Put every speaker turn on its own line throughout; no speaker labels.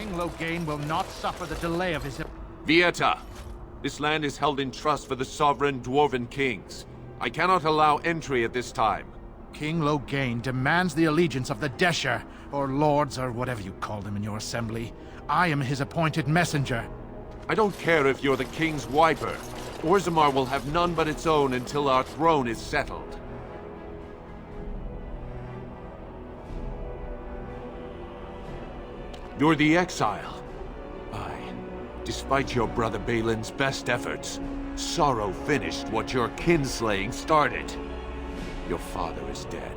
King Loghain will not suffer the delay of his...
Vieta! This land is held in trust for the sovereign Dwarven kings. I cannot allow entry at this time.
King Loghain demands the allegiance of the Desher, or lords, or whatever you call them in your assembly. I am his appointed messenger.
I don't care if you're the king's wiper. Orzammar will have none but its own until our throne is settled. You're the exile. Aye. Despite your brother Balin's best efforts, sorrow finished what your kinslaying started. Your father is dead.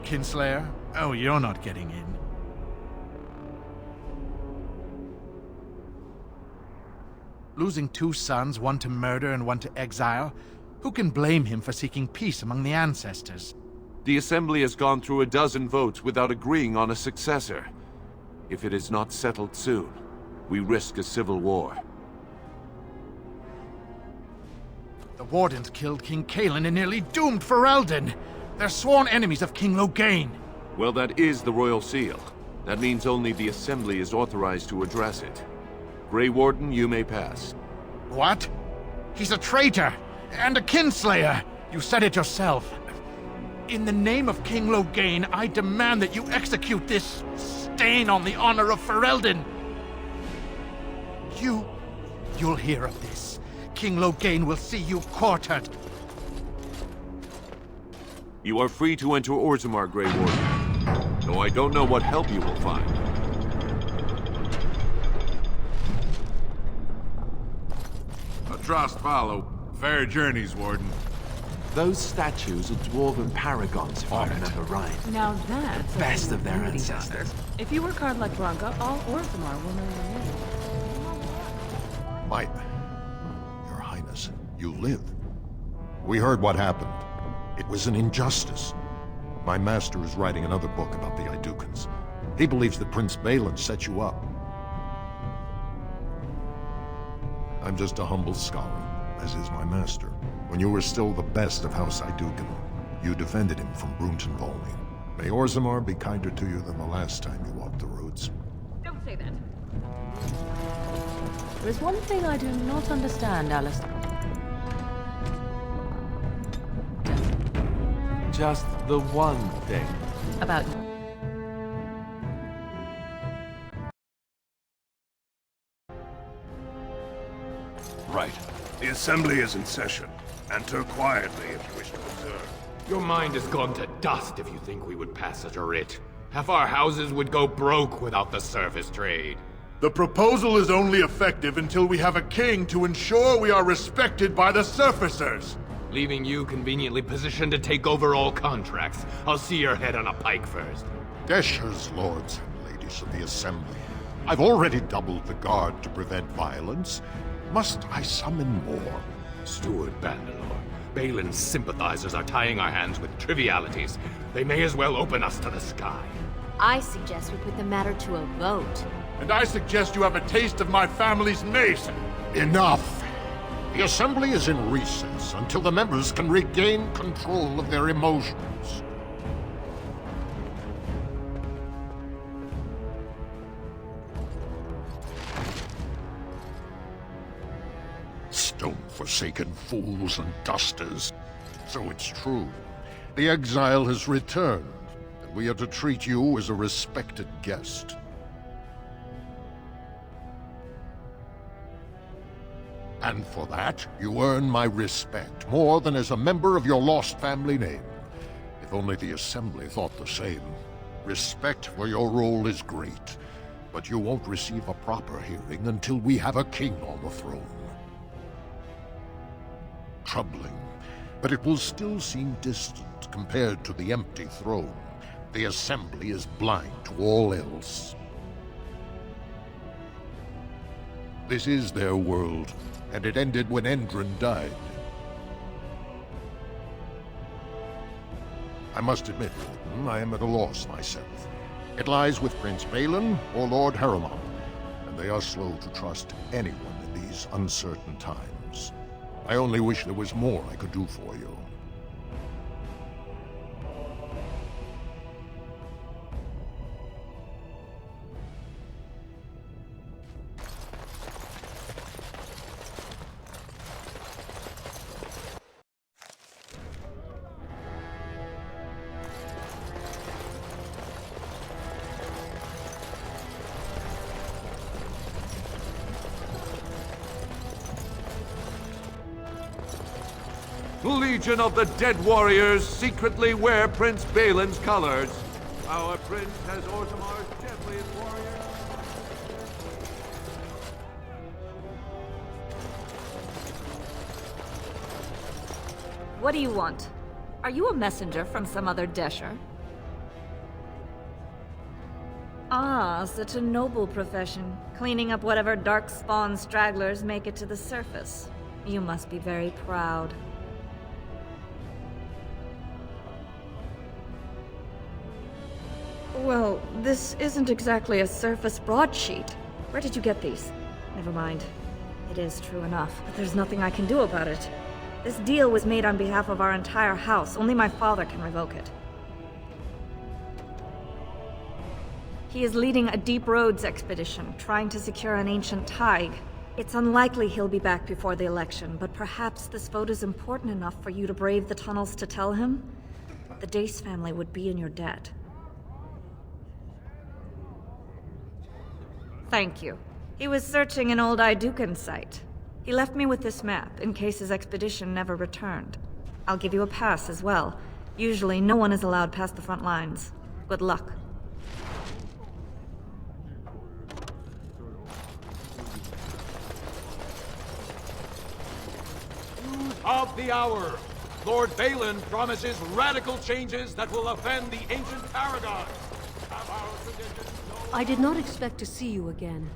Kinslayer? Oh, you're not getting in. Losing two sons, one to murder and one to exile, who can blame him for seeking peace among the ancestors?
The Assembly has gone through a dozen votes without agreeing on a successor. If it is not settled soon, we risk a civil war.
The Wardens killed King Cailan and nearly doomed Ferelden. They're sworn enemies of King Loghain.
Well, that is the Royal Seal. That means only the Assembly is authorized to address it. Grey Warden, you may pass.
What? He's a traitor! And a kinslayer! You said it yourself. In the name of King Loghain, I demand that you execute this stain on the honor of Ferelden! You'll hear of this. King Loghain will see you quartered.
You are free to enter Orzammar, Grey Warden. Though I don't know what help you will find.
A trust follow. Fair journeys, Warden.
Those statues are dwarven paragons, if I remember right.
Now that's
Best
a
of their
beauty
ancestors.
doctor. If you work hard like Blanca, all Orzammar will know your name.
Your Highness, you live. We heard what happened. It was an injustice. My master is writing another book about the Idukans. He believes that Prince Balin set you up. I'm just a humble scholar, as is my master. When you were still the best of House Idukan, you defended him from Brunton Volney. May Orzammar be kinder to you than the last time you walked the roads.
Don't say that. There's one thing I do not understand, Alistair.
Just the one thing.
About
Right. The Assembly is in session. Enter quietly if you wish to observe.
Your mind has gone to dust if you think we would pass such a writ. Half our houses would go broke without the service trade.
The proposal is only effective until we have a king to ensure we are respected by the surfacers.
Leaving you conveniently positioned to take over all contracts. I'll see your head on a pike first.
Desher's lords and ladies of the Assembly. I've already doubled the guard to prevent violence. Must I summon more?
Steward Bandalore, Balin's sympathizers are tying our hands with trivialities. They may as well open us to the sky.
I suggest we put the matter to a vote.
And I suggest you have a taste of my family's mace.
Enough! The Assembly is in recess until the members can regain control of their emotions. Stone-forsaken fools and dusters. So it's true. The exile has returned, and we are to treat you as a respected guest. And for that, you earn my respect, more than as a member of your lost family name. If only the Assembly thought the same. Respect for your role is great, but you won't receive a proper hearing until we have a king on the throne. Troubling, but it will still seem distant compared to the empty throne. The Assembly is blind to all else. This is their world, and it ended when Endron died. I must admit, Warden, I am at a loss myself. It lies with Prince Balin or Lord Harrimon, and they are slow to trust anyone in these uncertain times. I only wish there was more I could do for you.
Legion of the Dead Warriors secretly wear Prince Balin's colors. Our prince has Orthomar's deadliest warriors.
What do you want? Are you a messenger from some other Desher? Ah, such a noble profession. Cleaning up whatever dark-spawn stragglers make it to the surface. You must be very proud. Well, this isn't exactly a surface broadsheet. Where did you get these? Never mind. It is true enough, but there's nothing I can do about it. This deal was made on behalf of our entire house. Only my father can revoke it. He is leading a Deep Roads expedition, trying to secure an ancient thaig. It's unlikely he'll be back before the election, but perhaps this vote is important enough for you to brave the tunnels to tell him? The Dace family would be in your debt. Thank you. He was searching an old Idukan site. He left me with this map, in case his expedition never returned. I'll give you a pass as well. Usually, no one is allowed past the front lines. Good luck.
Of the hour, Lord Balin promises radical changes that will offend the ancient paragon.
I did not expect to see you again.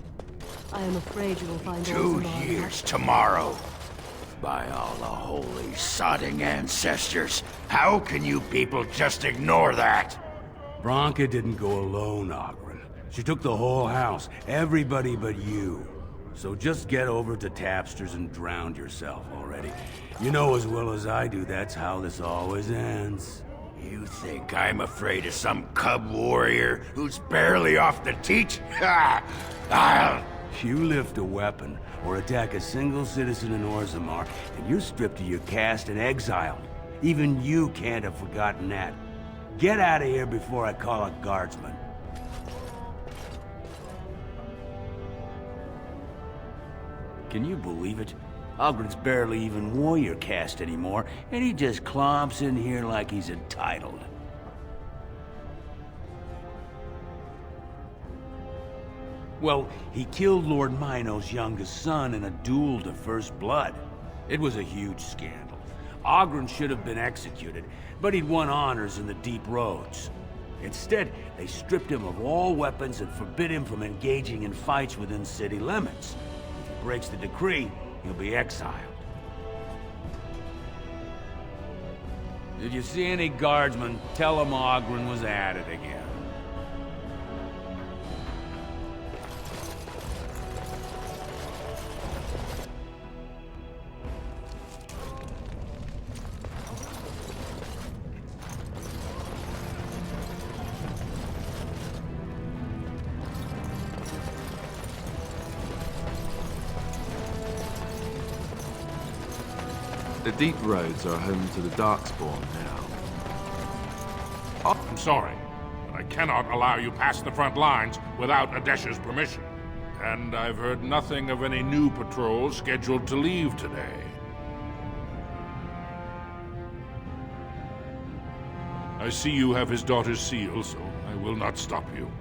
I am afraid you will find
2 years tomorrow. By all the holy sodding ancestors, how can you people just ignore that?
Bronca didn't go alone, Oghren. She took the whole house, everybody but you. So just get over to Tapster's and drown yourself already. You know as well as I do that's how this always ends.
You think I'm afraid of some cub warrior who's barely off the teat? I'll...
You lift a weapon or attack a single citizen in Orzammar, and you're stripped of your caste and exiled. Even you can't have forgotten that. Get out of here before I call a guardsman. Can you believe it? Ogren's barely even warrior caste anymore, and he just clomps in here like he's entitled. Well, he killed Lord Mino's youngest son in a duel to first blood. It was a huge scandal. Oghren should have been executed, but he'd won honors in the Deep Roads. Instead, they stripped him of all weapons and forbid him from engaging in fights within city limits. If he breaks the decree, he'll be exiled. If you see any guardsmen, tell them Oghren was at it again.
The Deep Roads are home to the Darkspawn now.
I'm sorry, but I cannot allow you past the front lines without Adesh's permission. And I've heard nothing of any new patrols scheduled to leave today. I see you have his daughter's seal, so I will not stop you.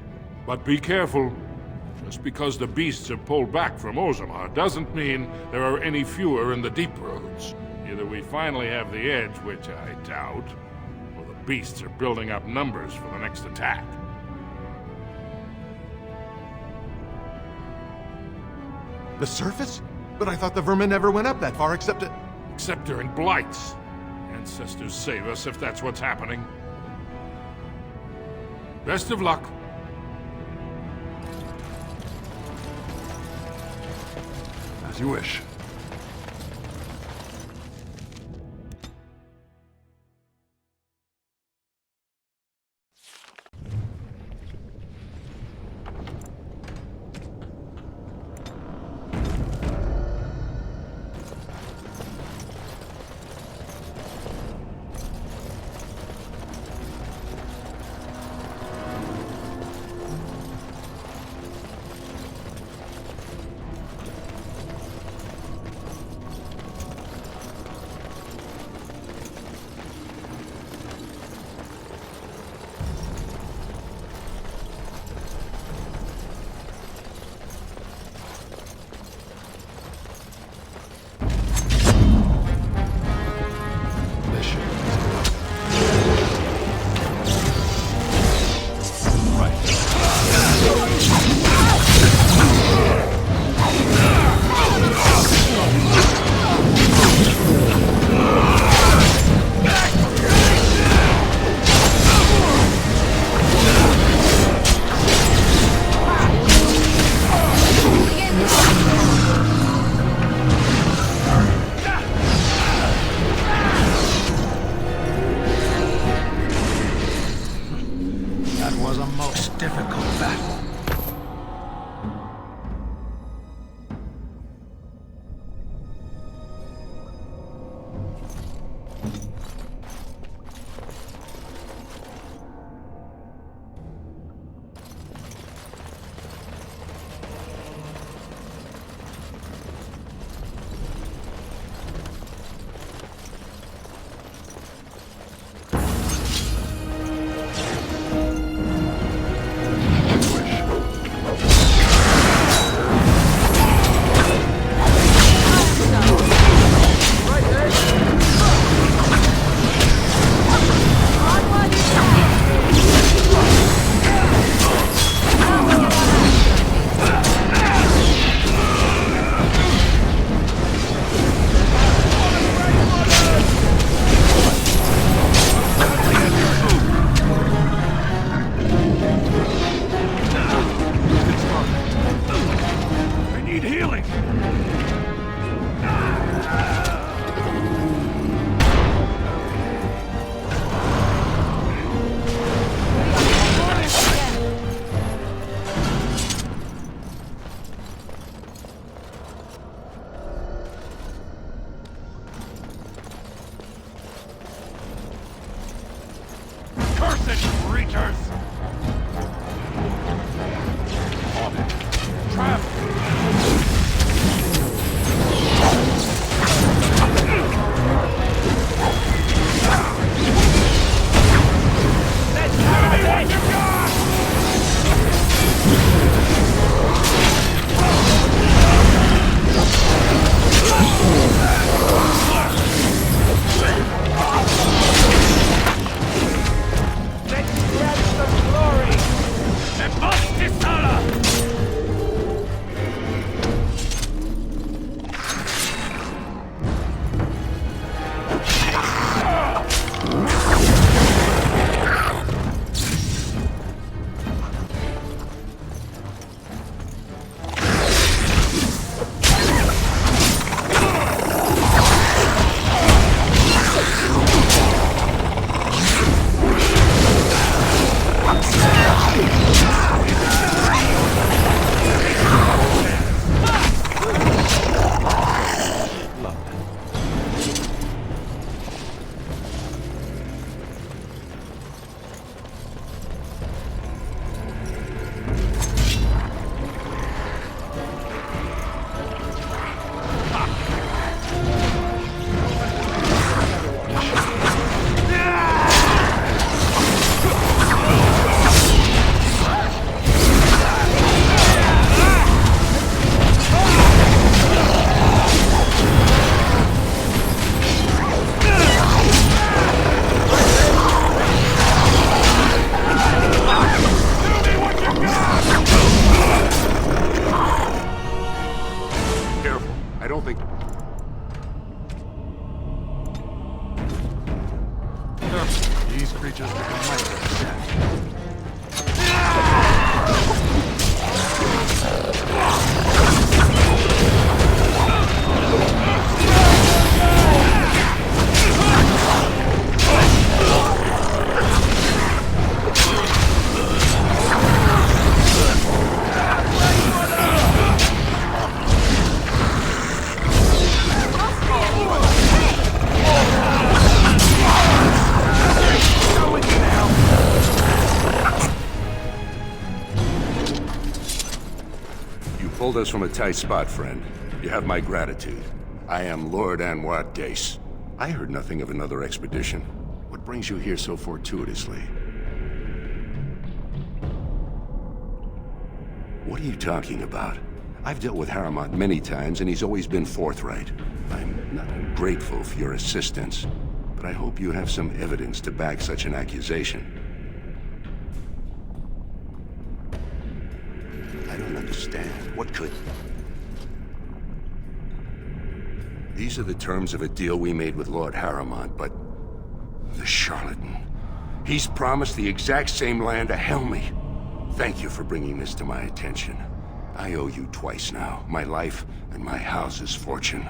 But be careful. Just because the beasts have pulled back from Orzammar doesn't mean there are any fewer in the Deep Roads. Either we finally have the edge, which I doubt, or the beasts are building up numbers for the next attack.
The surface? But I thought the vermin never went up that far except
during blights. Ancestors save us if that's what's happening. Best of luck.
As you wish.
these creatures with the might of death.
Pulled us from a tight spot, friend. You have my gratitude. I am Lord Anwar Dace. I heard nothing of another expedition. What brings you here so fortuitously? What are you talking about? I've dealt with Harrowmont many times, and he's always been forthright. I'm not ungrateful for your assistance, but I hope you have some evidence to back such an accusation. I don't understand. What could... These are the terms of a deal we made with Lord Harrowmont, but... the charlatan. He's promised the exact same land to Helmy. Thank you for bringing this to my attention. I owe you twice now. My life and my house's fortune.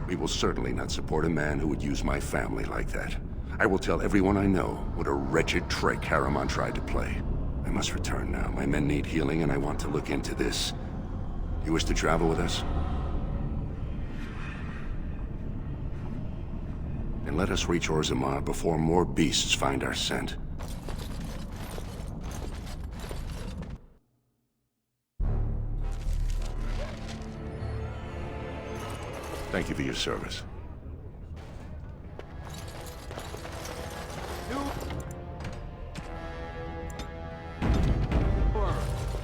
We will certainly not support a man who would use my family like that. I will tell everyone I know what a wretched trick Harrowmont tried to play. I must return now. My men need healing, and I want to look into this. You wish to travel with us? Then let us reach Orzammar before more beasts find our scent. Thank you for your service.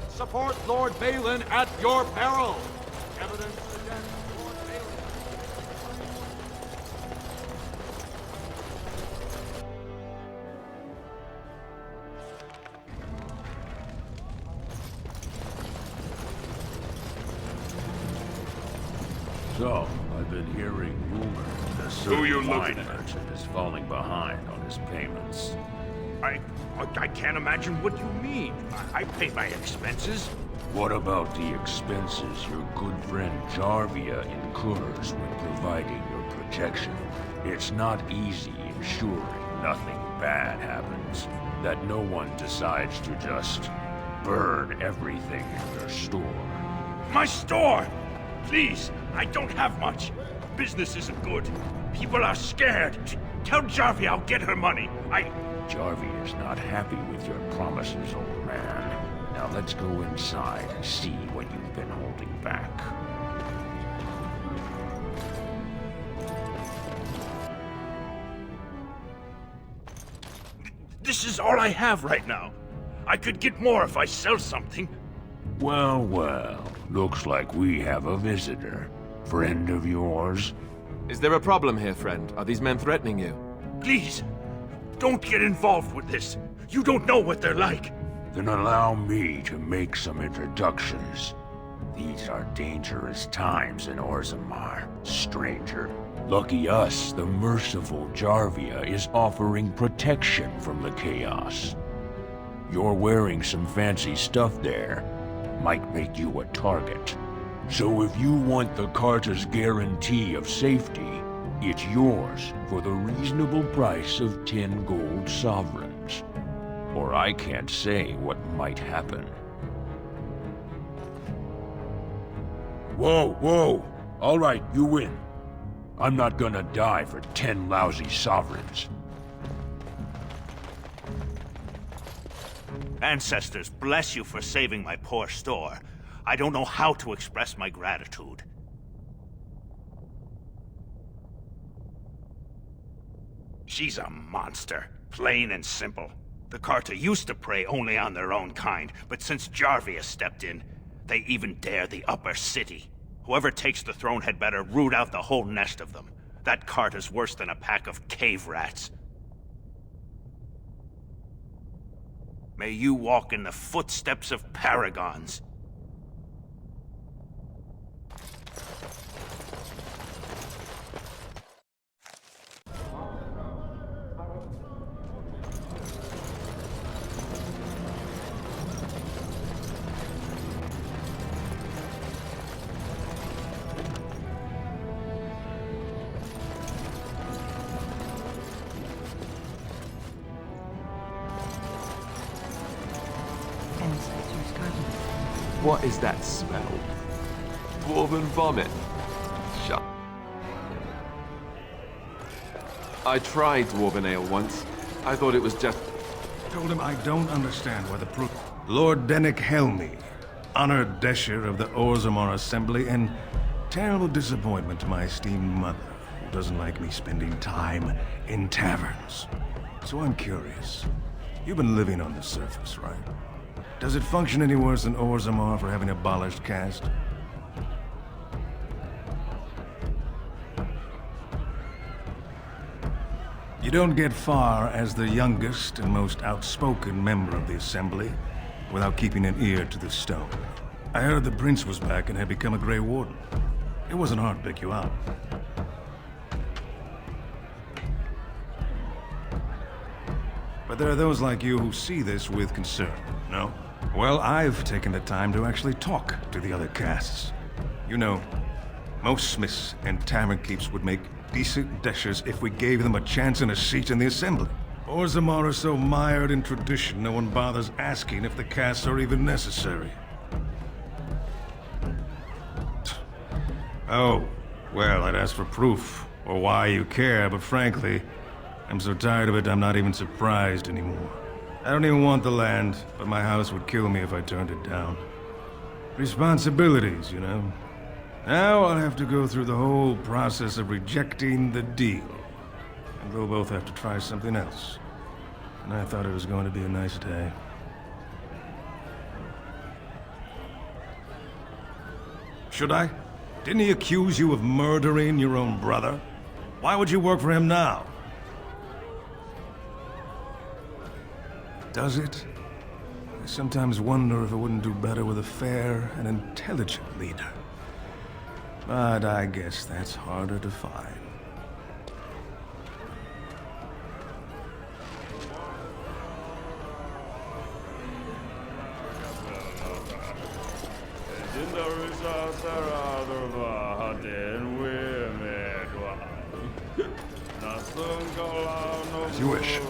Support Lord Balin at your peril! Evidence suggests Lord Balin...
So, I've been hearing rumors that certain wine merchant is falling behind on his payments.
I can't imagine what you mean. I pay my expenses.
What about the expenses your good friend Jarvia incurs when providing your protection? It's not easy ensuring nothing bad happens, that no one decides to just burn everything in your store.
My store! Please, I don't have much. Business isn't good. People are scared. Tell Jarvia I'll get her money.
Jarvia is not happy with your promises, old man. Now let's go inside and see what you've been holding back.
This is all I have right now. I could get more if I sell something.
Well, well. Looks like we have a visitor. Friend of yours?
Is there a problem here, friend? Are these men threatening you?
Please, don't get involved with this. You don't know what they're like.
Then allow me to make some introductions. These are dangerous times in Orzammar, stranger. Lucky us, the merciful Jarvia is offering protection from the chaos. You're wearing some fancy stuff there. Might make you a target. So if you want the Carter's guarantee of safety, it's yours for the reasonable price of 10 gold sovereigns. Or I can't say what might happen. Whoa, whoa! All right, you win. I'm not gonna die for 10 lousy sovereigns.
Ancestors, bless you for saving my poor store. I don't know how to express my gratitude. She's a monster, plain and simple. The Carter used to prey only on their own kind, but since Jarvia stepped in, they even dare the upper city. Whoever takes the throne had better root out the whole nest of them. That Carter's worse than a pack of cave rats. May you walk in the footsteps of paragons.
What is that smell? Dwarven vomit. Shut. I tried Dwarven ale once. I thought it was just...
Told him I don't understand why the Lord Dennick Helmy, honored Desher of the Orzammar Assembly, and terrible disappointment to my esteemed mother, who doesn't like me spending time in taverns. So I'm curious. You've been living on the surface, right? Does it function any worse than Orzammar for having abolished caste? You don't get far as the youngest and most outspoken member of the Assembly without keeping an ear to the stone. I heard the Prince was back and had become a Grey Warden. It wasn't hard to pick you out. But there are those like you who see this with concern, no? Well, I've taken the time to actually talk to the other castes. You know, most smiths and tavern keeps would make decent deshers if we gave them a chance and a seat in the Assembly. Orzammar are so mired in tradition, no one bothers asking if the castes are even necessary. Oh, well, I'd ask for proof, or why you care, but frankly, I'm so tired of it I'm not even surprised anymore. I don't even want the land, but my house would kill me if I turned it down. Responsibilities, you know. Now I'll have to go through the whole process of rejecting the deal. And we'll both have to try something else. And I thought it was going to be a nice day. Should I? Didn't he accuse you of murdering your own brother? Why would you work for him now? Does it? I sometimes wonder if it wouldn't do better with a fair and intelligent leader. But I guess that's harder to find.
As you wish.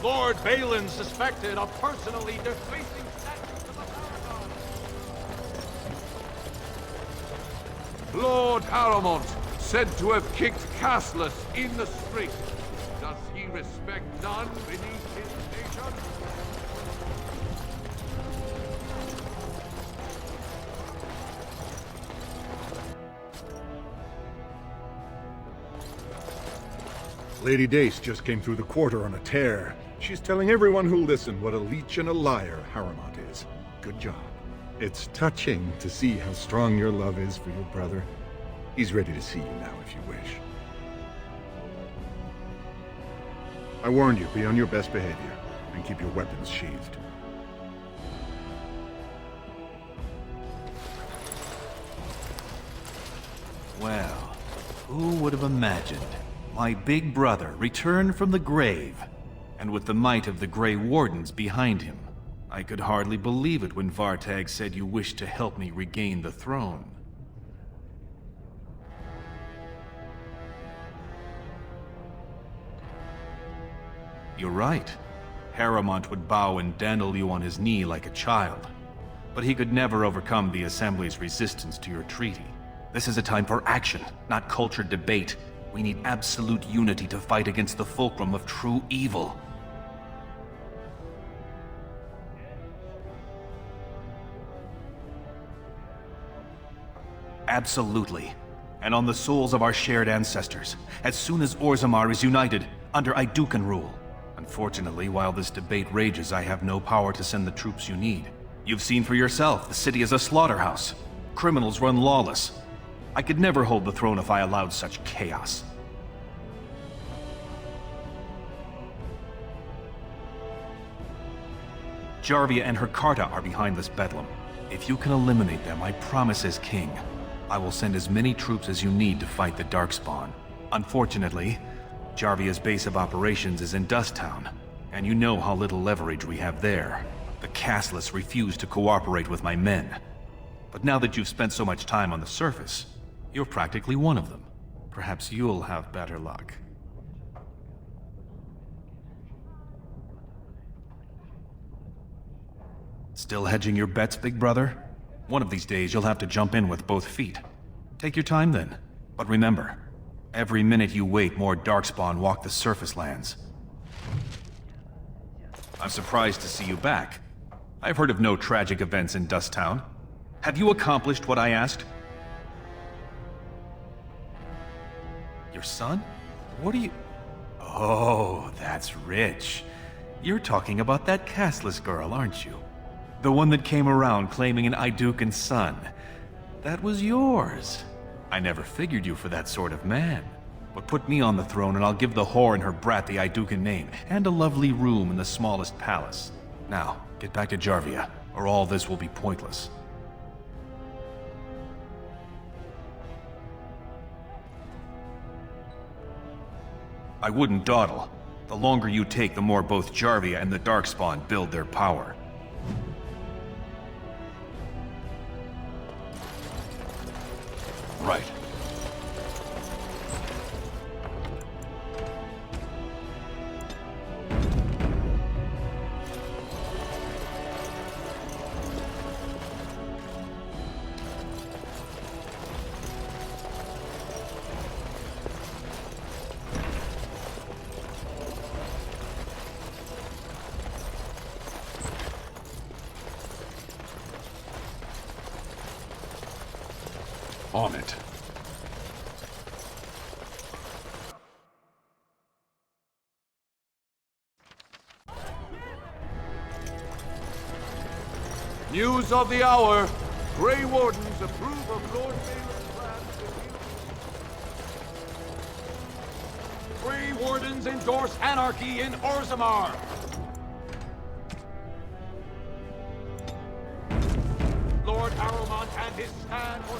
Lord Balin suspected of personally defacing statues of the Paragon.
Lord Haramont, said to have kicked castless in the street. Does he respect none beneath his station?
Lady Dace just came through the quarter on a tear. She's telling everyone who'll listen what a leech and a liar Haramont is. Good job. It's touching to see how strong your love is for your brother. He's ready to see you now if you wish. I warned you, be on your best behavior, and keep your weapons sheathed.
Well, who would have imagined? My big brother returned from the grave, and with the might of the Grey Wardens behind him. I could hardly believe it when Vartag said you wished to help me regain the throne. You're right. Haramont would bow and dandle you on his knee like a child. But he could never overcome the Assembly's resistance to your treaty. This is a time for action, not cultured debate. We need absolute unity to fight against the fulcrum of true evil. Absolutely. And on the souls of our shared ancestors, as soon as Orzammar is united, under Idukan rule. Unfortunately, while this debate rages, I have no power to send the troops you need. You've seen for yourself, the city is a slaughterhouse. Criminals run lawless. I could never hold the throne if I allowed such chaos. Jarvia and her Carta are behind this bedlam. If you can eliminate them, I promise as king, I will send as many troops as you need to fight the Darkspawn. Unfortunately, Jarvia's base of operations is in Dusttown, and you know how little leverage we have there. The castless refuse to cooperate with my men. But now that you've spent so much time on the surface, you're practically one of them. Perhaps you'll have better luck. Still hedging your bets, big brother? One of these days you'll have to jump in with both feet. Take your time then. But remember, every minute you wait, more Darkspawn walk the surface lands. I'm surprised to see you back. I've heard of no tragic events in Dusttown. Have you accomplished what I asked? Your son? What are you... Oh, that's rich. You're talking about that castless girl, aren't you? The one that came around claiming an Idukan son. That was yours. I never figured you for that sort of man. But put me on the throne and I'll give the whore and her brat the Idukan name, and a lovely room in the smallest palace. Now, get back to Jarvia, or all this will be pointless. I wouldn't dawdle. The longer you take, the more both Jarvia and the Darkspawn build their power. Right. On it.
News of the hour. Grey Wardens approve of Lord Baelin's plan.
Grey Wardens endorse anarchy in Orzammar. Lord Harrowmont and his stand for...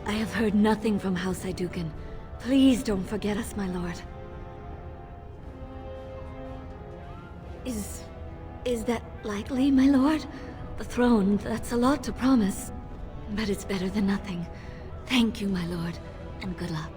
I have heard nothing from House Idukan. Please don't forget us, my lord. Is that likely, my lord? The throne, that's a lot to promise. But it's better than nothing. Thank you, my lord, and good luck.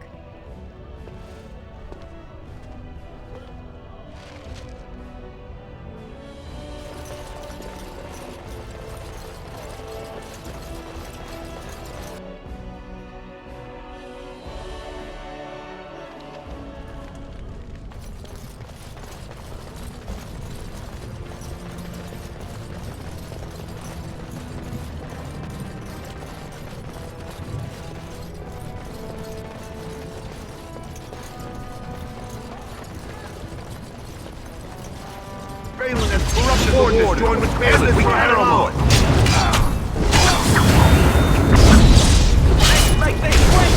Balin has corrupted the Warden. Join with Balin for Harrowmont.
Make things quick!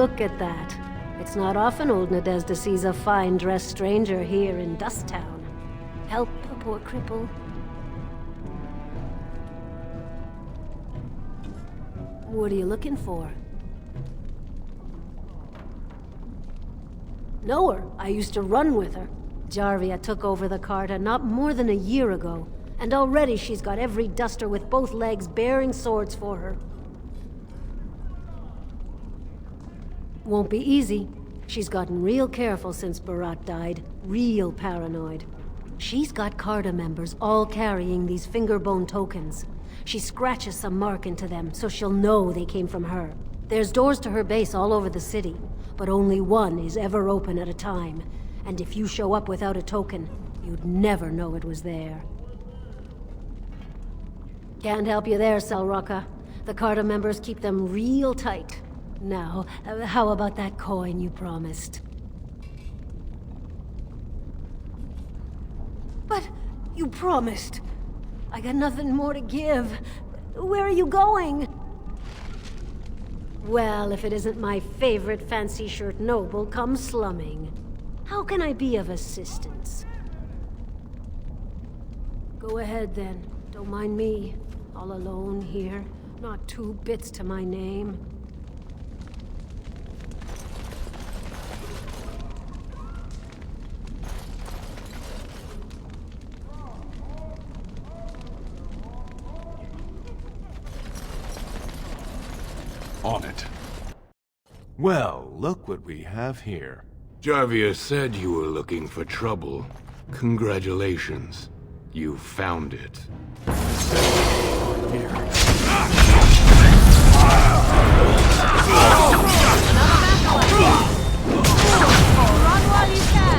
Look at that. It's not often old Nadezhda sees a fine-dressed stranger here in Dust Town. Help the poor cripple. What are you looking for? Know her. I used to run with her. Jarvia took over the Carta not more than a year ago, and already she's got every duster with both legs bearing swords for her. Won't be easy. She's gotten real careful since Barat died. Real paranoid. She's got Carta members all carrying these fingerbone tokens. She scratches some mark into them so she'll know they came from her. There's doors to her base all over the city, but only one is ever open at a time. And if you show up without a token, you'd never know it was there. Can't help you there, Selrocka. The Carta members keep them real tight. Now, how about that coin you promised? But you promised. I got nothing more to give. Where are you going? Well, if it isn't my favorite fancy shirt noble come slumming. How can I be of assistance? Go ahead then. Don't mind me. All alone here. Not 2 bits to my name.
On it.
Well, look what we have here.
Jarvia said you were looking for trouble. Congratulations. You found it.
Run while you can!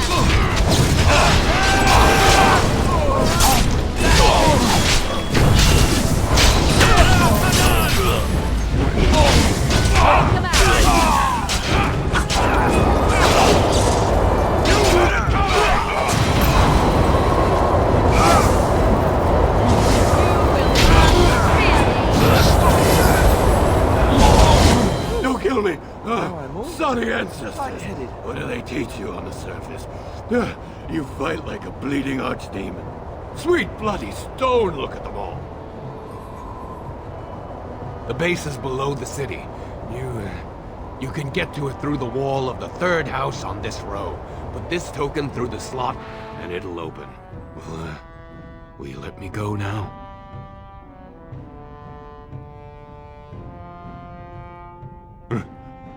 Don't kill me! Sonny ancestors! What do they teach you on the surface? You fight like a bleeding archdemon. Sweet bloody stone, look at them all!
The base is below the city. You can get to it through the wall of the 3rd house on this row. Put this token through the slot, and it'll open.
Will you let me go now?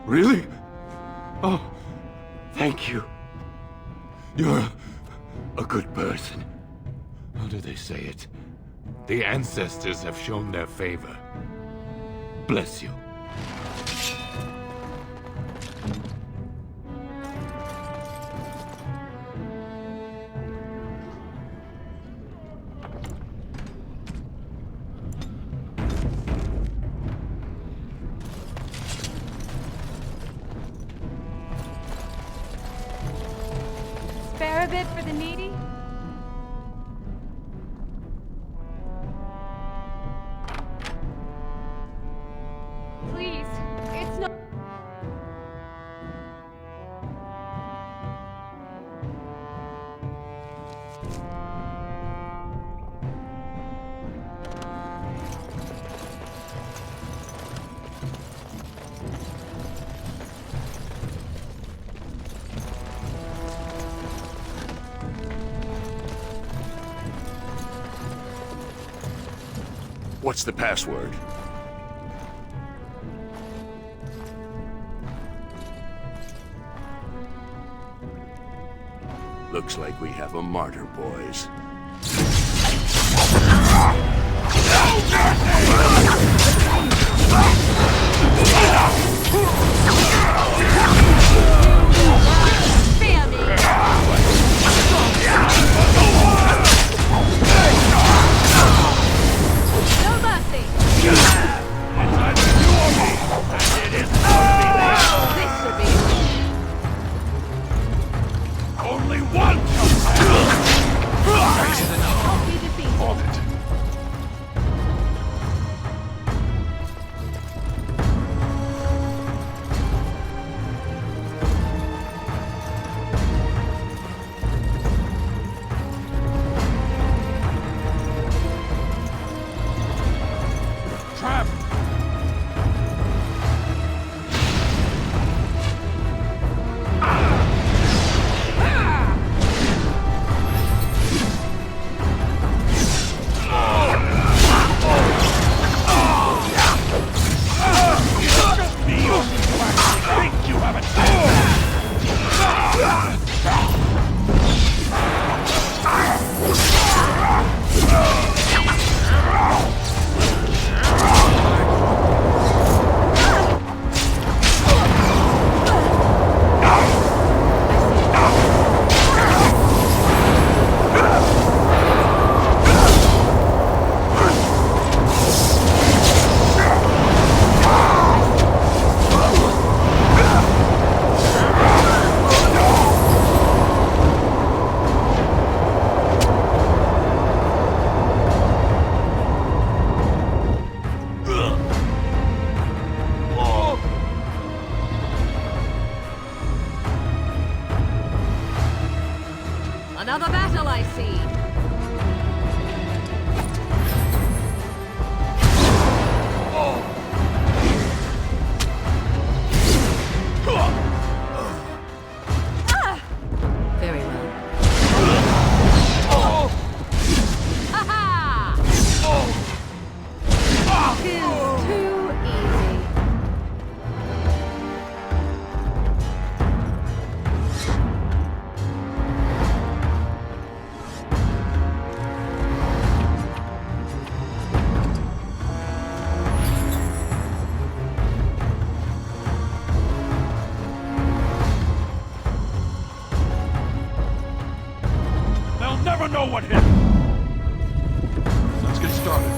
Really? Oh, thank you. You're a good person. How do they say it? The ancestors have shown their favor. Bless you.
Spare a bit for the needy? Please, it's not...
What's the password? Looks like we have a martyr, boys.
Another battle, I see.
Very well.
Ha-ha! Tis too easy.
They'll never know what hit.
Let's get started.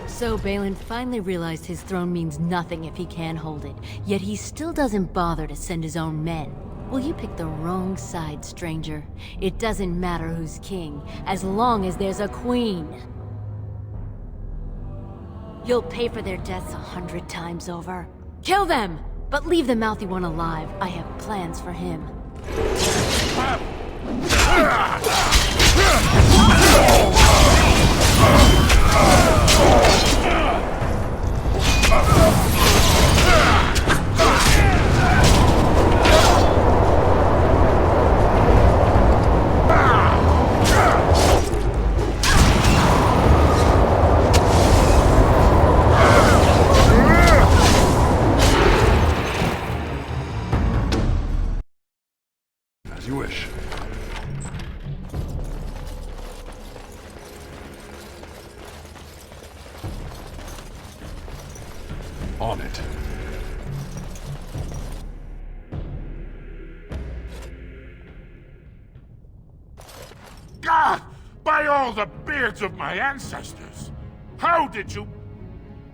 So Balin finally realized his throne means nothing if he can't hold it, yet he still doesn't bother to send his own men. Well, you picked the wrong side, stranger. It doesn't matter who's king, as long as there's a queen. You'll pay for their deaths 100 times over. Kill them! But leave the mouthy one alive. I have plans for him.
On it.
God! By all the beards of my ancestors! How did you...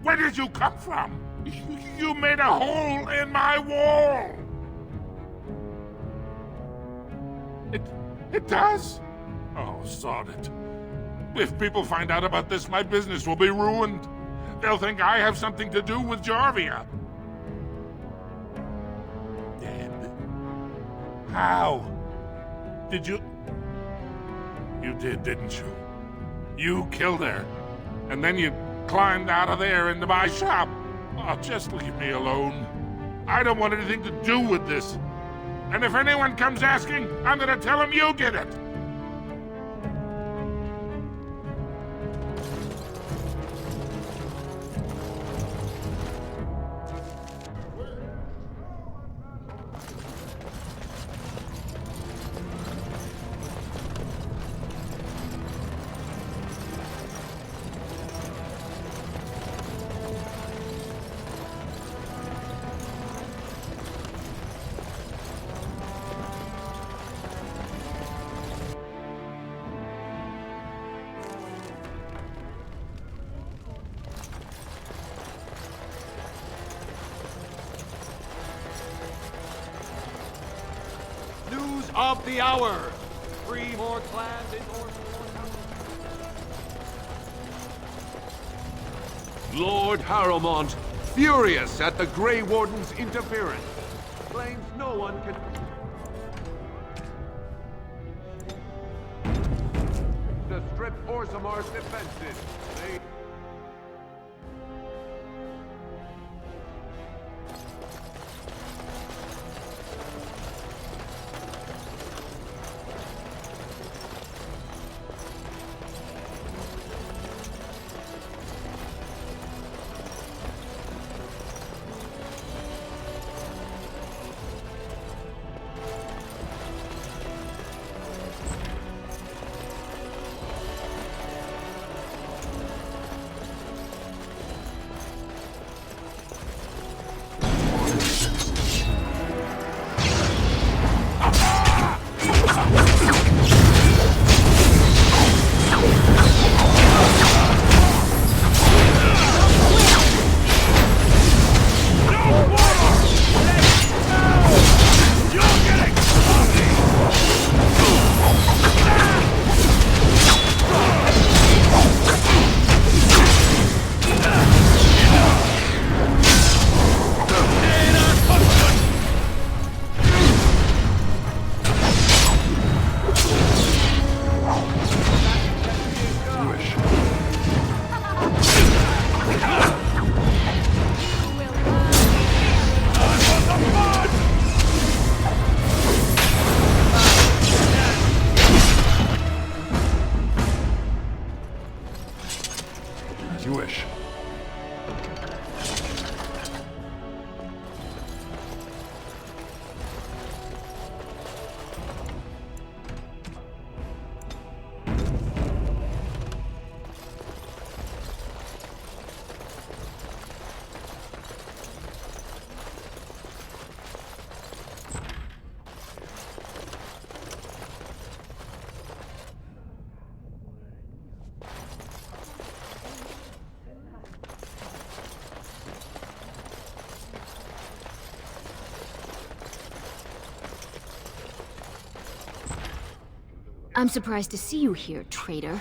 Where did you come from? You made a hole in my wall! It does? Oh, sod it. If people find out about this, my business will be ruined. They'll think I have something to do with Jarvia. Deb? How? Did you... You did, didn't you? You killed her. And then you climbed out of there into my shop. Oh, just leave me alone. I don't want anything to do with this. And if anyone comes asking, I'm gonna tell them you did it.
News of the hour. 3 more clans in
Lord Harrowmont, furious at the Grey Warden's interference, claims no one can... to strip Orzamar's defenses. They...
As you wish.
I'm surprised to see you here, traitor.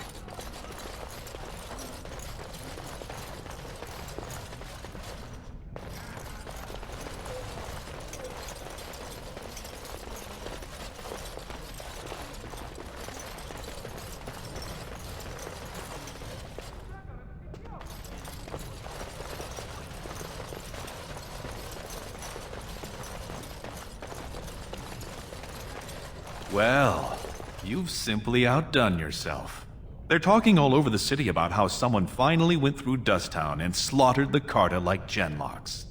Well, you've simply outdone yourself. They're talking all over the city about how someone finally went through Dusttown and slaughtered the Carta like Genlocks.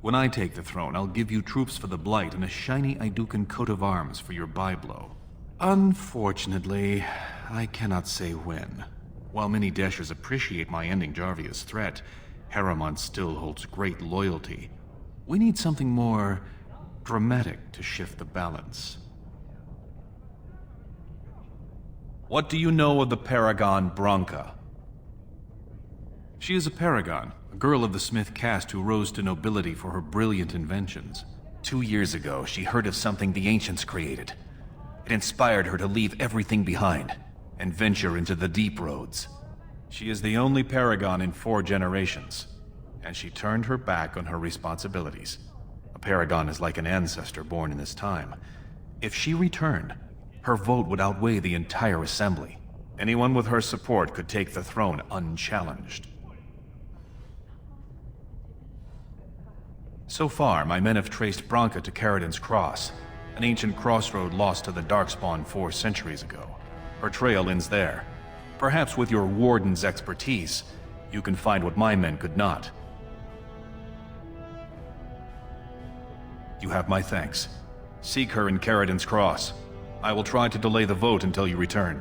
When I take the throne, I'll give you troops for the Blight and a shiny Idukan coat of arms for your byblow. Unfortunately, I cannot say when. While many Deshers appreciate my ending Jarvia's threat, Harriman still holds great loyalty. We need something more dramatic to shift the balance. What do you know of the Paragon Branca? She is a paragon, a girl of the Smith caste who rose to nobility for her brilliant inventions. 2 years ago, she heard of something the Ancients created. It inspired her to leave everything behind and venture into the deep roads. She is the only paragon in 4 generations, and she turned her back on her responsibilities. A paragon is like an ancestor born in this time. If she returned, her vote would outweigh the entire assembly. Anyone with her support could take the throne unchallenged. So far, my men have traced Branca to Caridin's Cross, an ancient crossroad lost to the Darkspawn 4 centuries ago. Her trail ends there. Perhaps with your Warden's expertise, you can find what my men could not. You have my thanks. Seek her in Caridin's Cross. I will try to delay the vote until you return.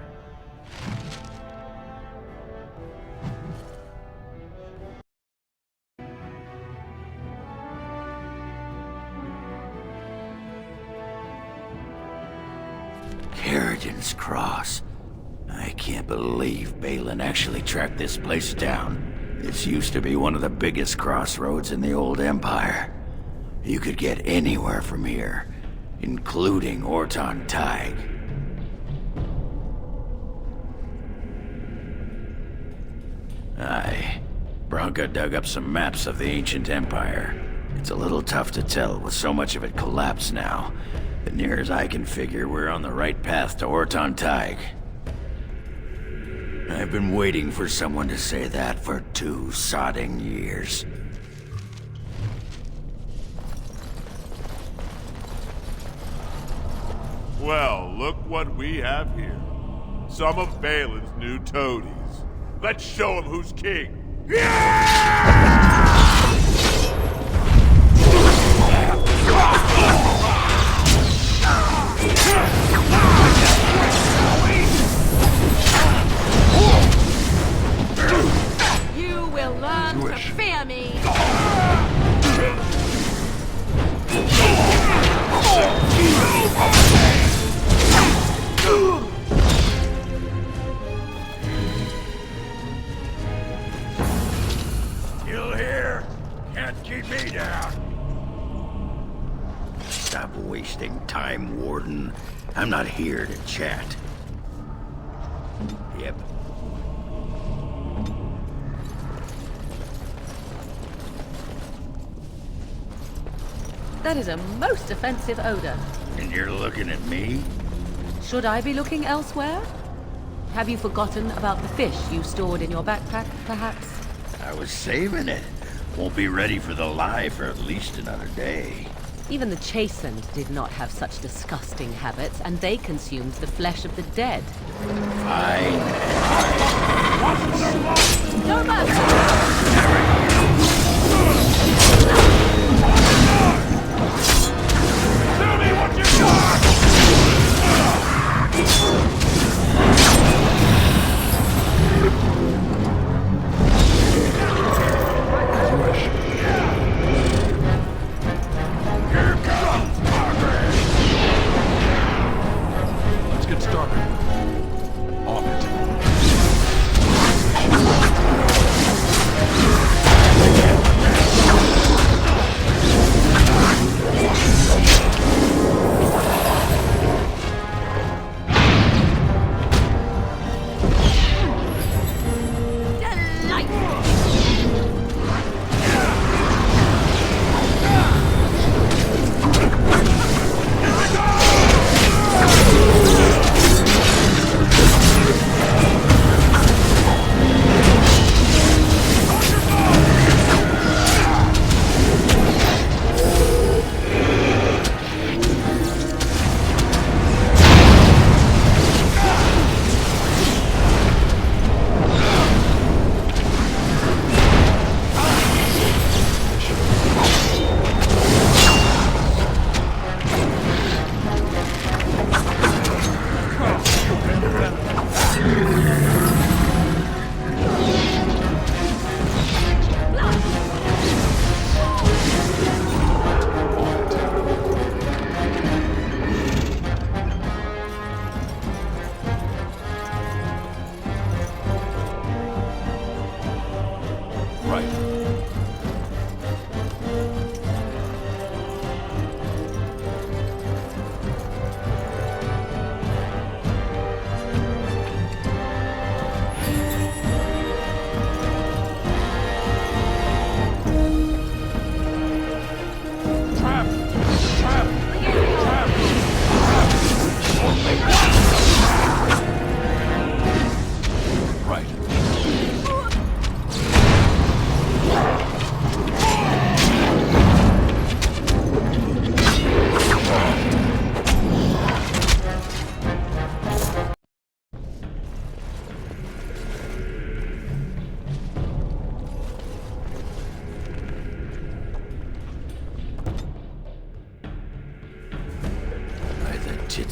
Caridin's Cross. I can't believe Balin actually tracked this place down. This used to be one of the biggest crossroads in the old Empire. You could get anywhere from here, including Orton Tig. Aye. Branca dug up some maps of the ancient Empire. It's a little tough to tell with so much of it collapsed now. But near as I can figure, we're on the right path to Orton Tig. I've been waiting for someone to say that for 2 sodding years.
Well, look what we have here. Some of Balin's new toadies. Let's show him who's king.
You will learn to fear me.
Still here? Can't keep me down. Stop wasting time, Warden. I'm not here to chat. Yep.
That is a most offensive odor.
And you're looking at me?
Should I be looking elsewhere? Have you forgotten about the fish you stored in your backpack, perhaps?
I was saving it. Won't be ready for the lie for at least another day.
Even the Chastened did not have such disgusting habits, and they consumed the flesh of the dead.
Fine.
No matter!
Tell me what you got!
Let's get started. On it.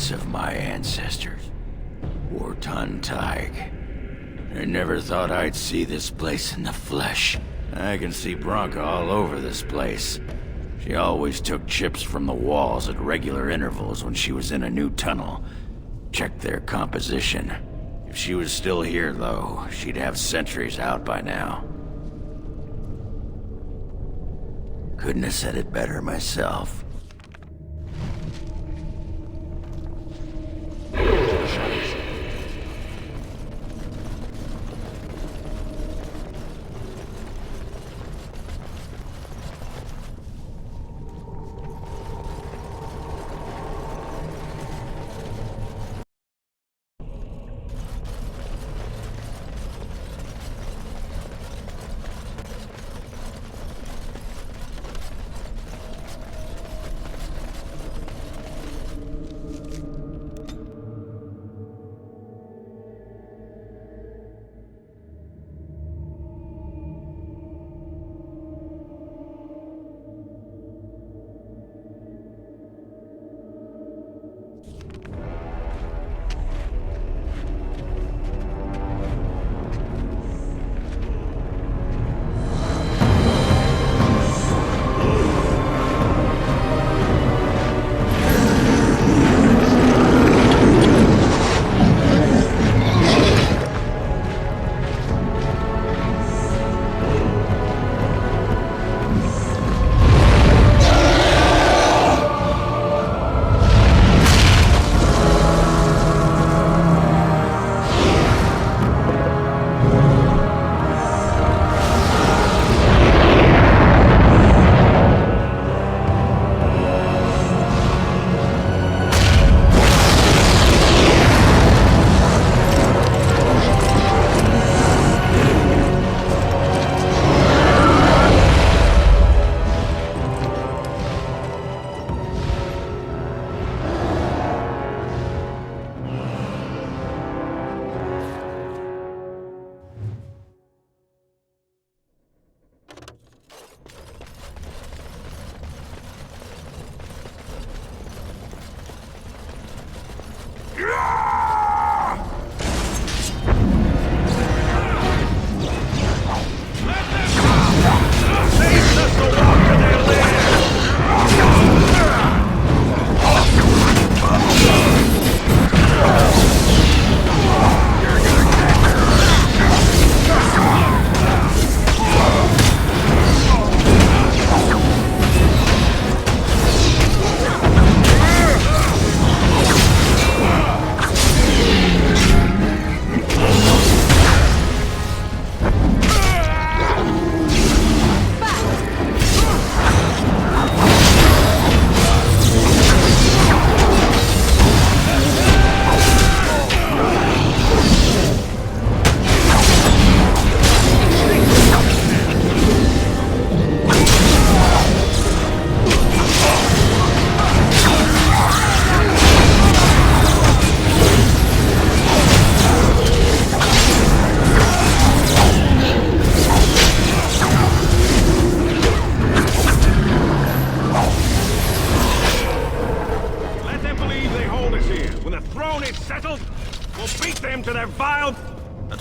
relics of my ancestors. Warton Tig. I never thought I'd see this place in the flesh. I can see Bronca all over this place. She always took chips from the walls at regular intervals when she was in a new tunnel. Checked their composition. If she was still here, though, she'd have sentries out by now. Couldn't have said it better myself.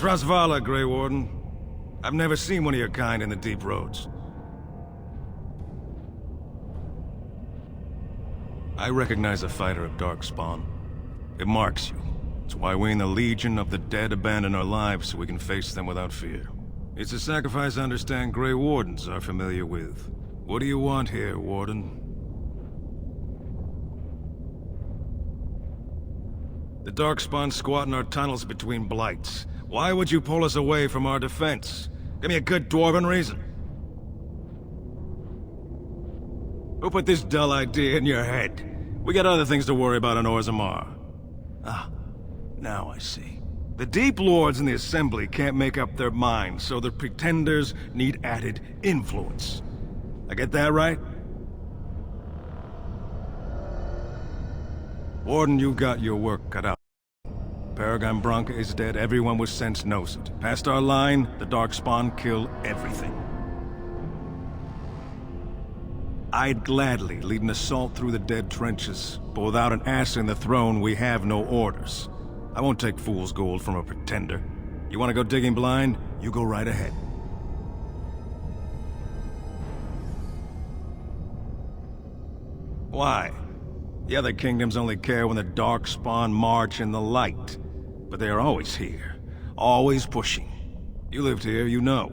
Trasvala, Grey Warden. I've never seen one of your kind in the deep roads. I recognize a fighter of Darkspawn. It marks you. It's why we in the Legion of the Dead abandon our lives so we can face them without fear. It's a sacrifice I understand Grey Wardens are familiar with. What do you want here, Warden? The Darkspawn squat in our tunnels between blights. Why would you pull us away from our defense? Give me a good dwarven reason. Who put this dull idea in your head? We got other things to worry about in Orzammar. Ah, now I see. The Deep Lords in the Assembly can't make up their minds, so the Pretenders need added influence. I get that right? Warden, you got your work cut out. Paragon Bronca is dead, everyone with sense knows it. Past our line, the Darkspawn kill everything. I'd gladly lead an assault through the dead trenches, but without an ass in the throne, we have no orders. I won't take fool's gold from a pretender. You want to go digging blind? You go right ahead. Why? The other kingdoms only care when the Darkspawn march in the light. But they are always here. Always pushing. You lived here, you know.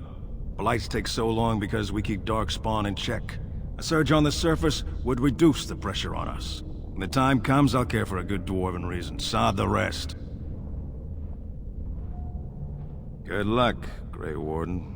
Blights take so long because we keep Darkspawn in check. A surge on the surface would reduce the pressure on us. When the time comes, I'll care for a good dwarven reason. Sod the rest. Good luck, Grey Warden.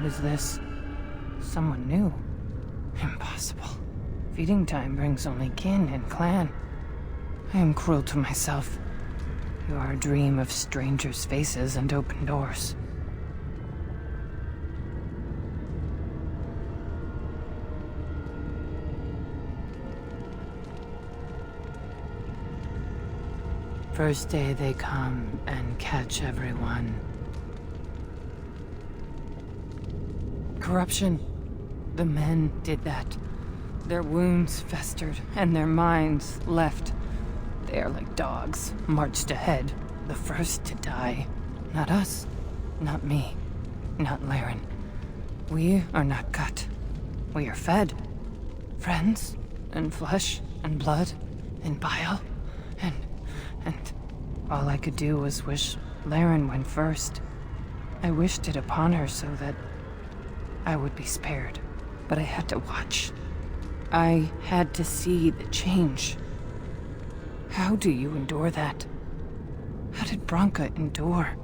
is this? Someone new? Impossible. Feeding time brings only kin and clan. I am cruel to myself. You are a dream of strangers' faces and open doors. First day they come and catch everyone. Corruption. The men did that. Their wounds festered, and their minds left. They are like dogs, marched ahead, the first to die. Not us, not me, not Laren. We are not cut. We are fed. Friends, and flesh, and blood, and bile, and all I could do was wish Laren went first. I wished it upon her so that I would be spared. But I had to watch. I had to see the change. How do you endure that? How did Branka endure?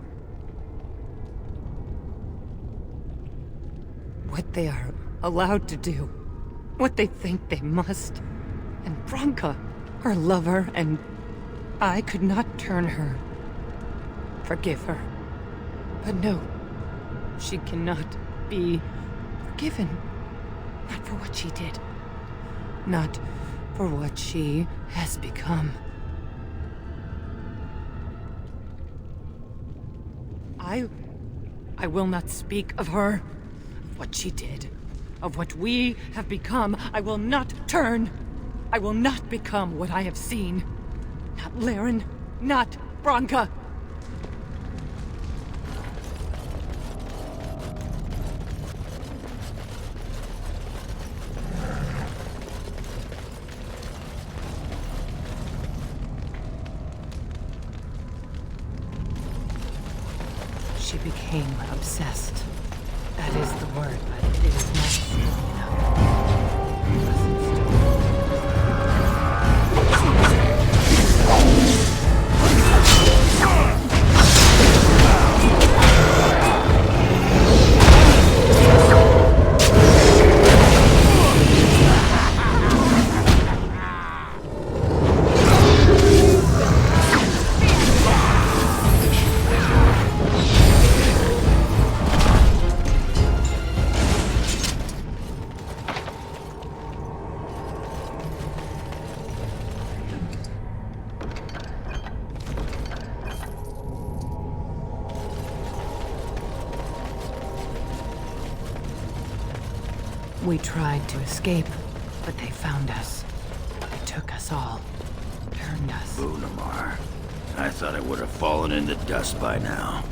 What they are allowed to do. What they think they must. And Branka, her lover, and I could not turn her. Forgive her. But no, she cannot be forgiven. Not for what she did. Not for what she has become. I will not speak of her, of what she did, of what we have become. I will not turn. I will not become what I have seen. Not Laren, not Branka. She became obsessed. That is the word, but it is not strong enough. We tried to escape, but they found us. They took us all. Turned us.
Bunamar. I thought I would have fallen into dust by now.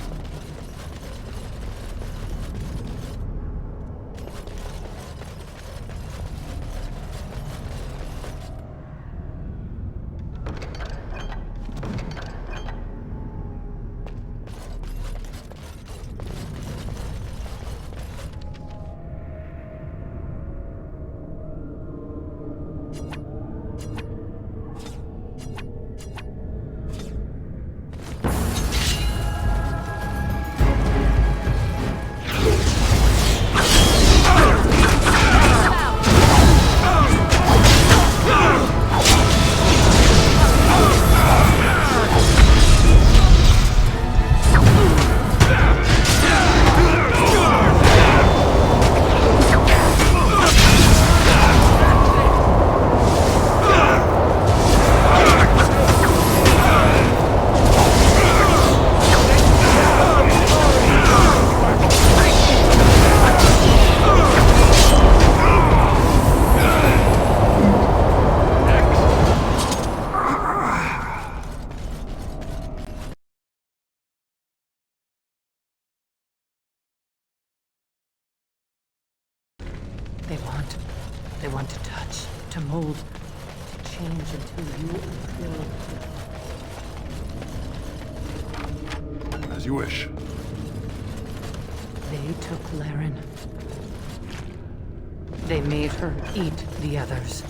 They want to touch, to mold, to change until you are filled.
As you wish.
They took Laren. They made her eat the others,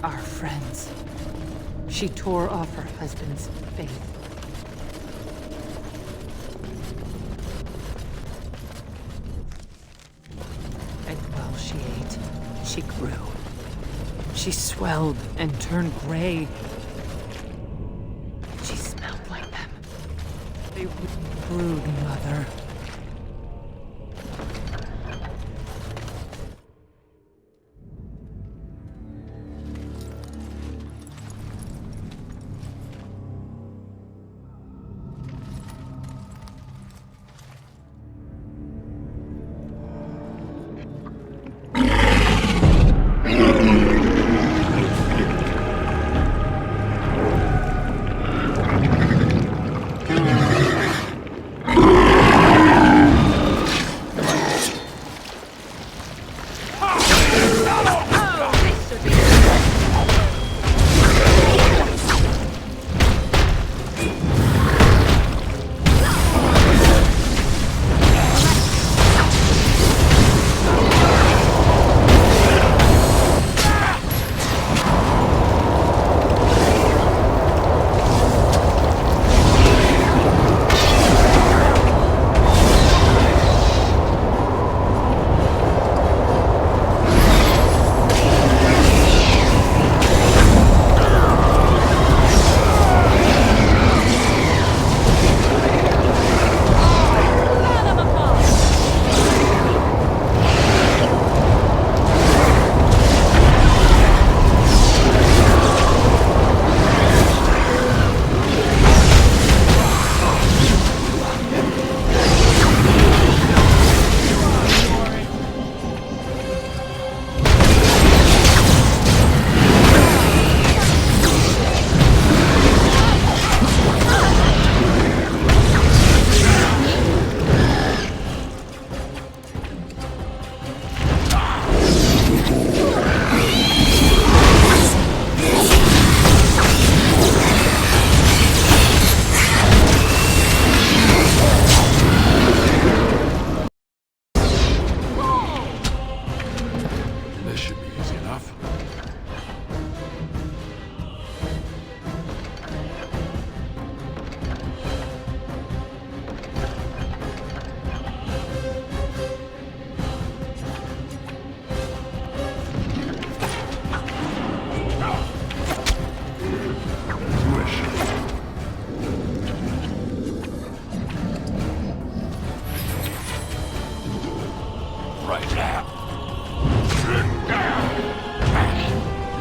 our friends. She tore off her husband's faith. grew. She swelled and turned gray. She smelled like them. They were brood, Mother.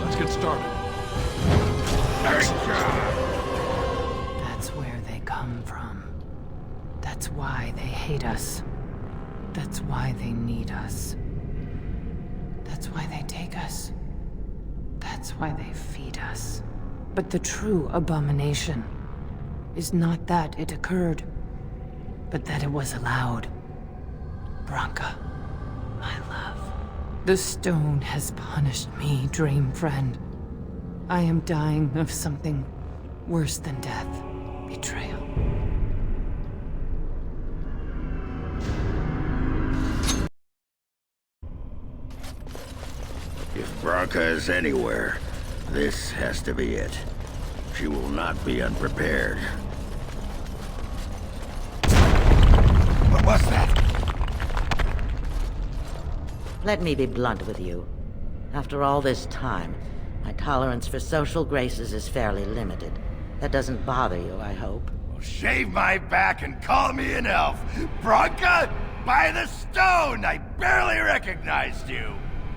Let's get started.
That's where they come from. That's why they hate us. That's why they need us. That's why they take us. That's why they feed us. But the true abomination is not that it occurred, but that it was allowed. Branka, my love. The stone has punished me, dream friend. I am dying of something worse than death. Betrayal.
If Branka is anywhere, this has to be it. She will not be unprepared.
What was that? Let me be blunt with you. After all this time, my tolerance for social graces is fairly limited. That doesn't bother you, I hope.
Well, shave my back and call me an elf. Branka, by the stone! I barely recognized you.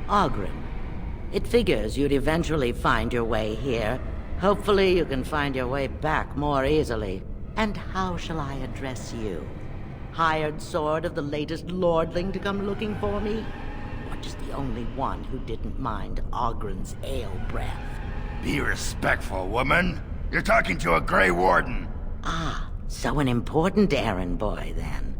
Oghren. It figures you'd eventually find your way here. Hopefully you can find your way back more easily. And how shall I address you? Hired sword of the latest lordling to come looking for me? Or just the only one who didn't mind Oghren's ale breath?
Be respectful, woman. You're talking to a Grey Warden.
Ah, so an important errand boy, then.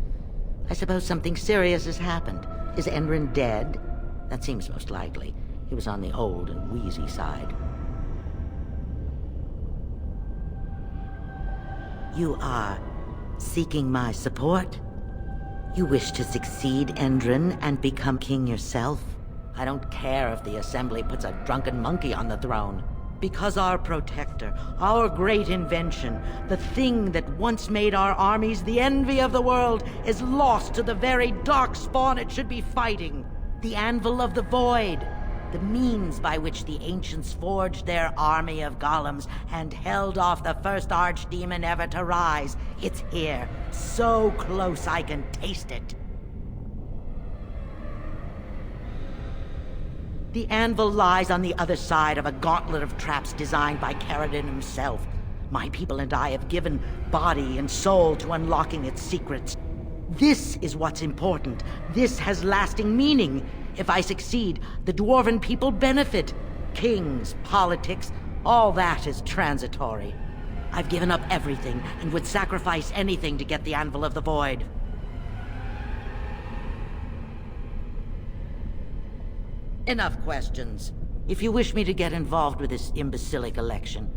I suppose something serious has happened. Is Endrin dead? That seems most likely. He was on the old and wheezy side. You are seeking my support? You wish to succeed Endrin and become king yourself? I don't care if the Assembly puts a drunken monkey on the throne. Because our protector, our great invention, the thing that once made our armies the envy of the world, is lost to the very darkspawn it should be fighting. The Anvil of the Void. The means by which the ancients forged their army of golems and held off the first archdemon ever to rise. It's here, so close I can taste it. The anvil lies on the other side of a gauntlet of traps designed by Caradon himself. My people and I have given body and soul to unlocking its secrets. This is what's important. This has lasting meaning. If I succeed, the Dwarven people benefit. Kings, politics, all that is transitory. I've given up everything and would sacrifice anything to get the Anvil of the Void. Enough questions. If you wish me to get involved with this imbecilic election,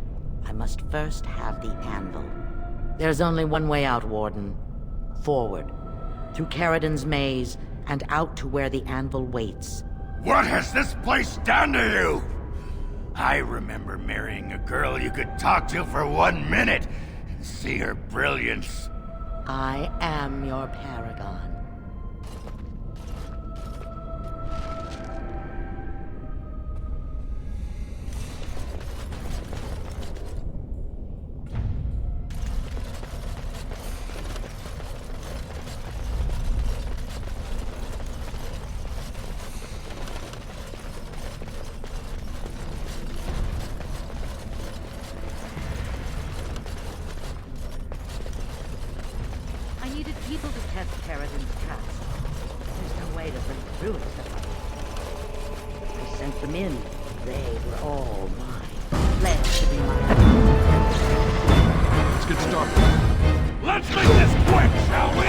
I must first have the Anvil. There's only one way out, Warden. Forward. Through Caradon's maze, and out to where the Anvil waits.
What has this place done to you? I remember marrying a girl you could talk to for 1 minute and see her brilliance.
I am your paragon. I needed people to test Caradon's trust. There's no way to break through it except I sent them in. They were all mine. Pledged to be mine.
Let's get started.
Let's make this quick, shall we?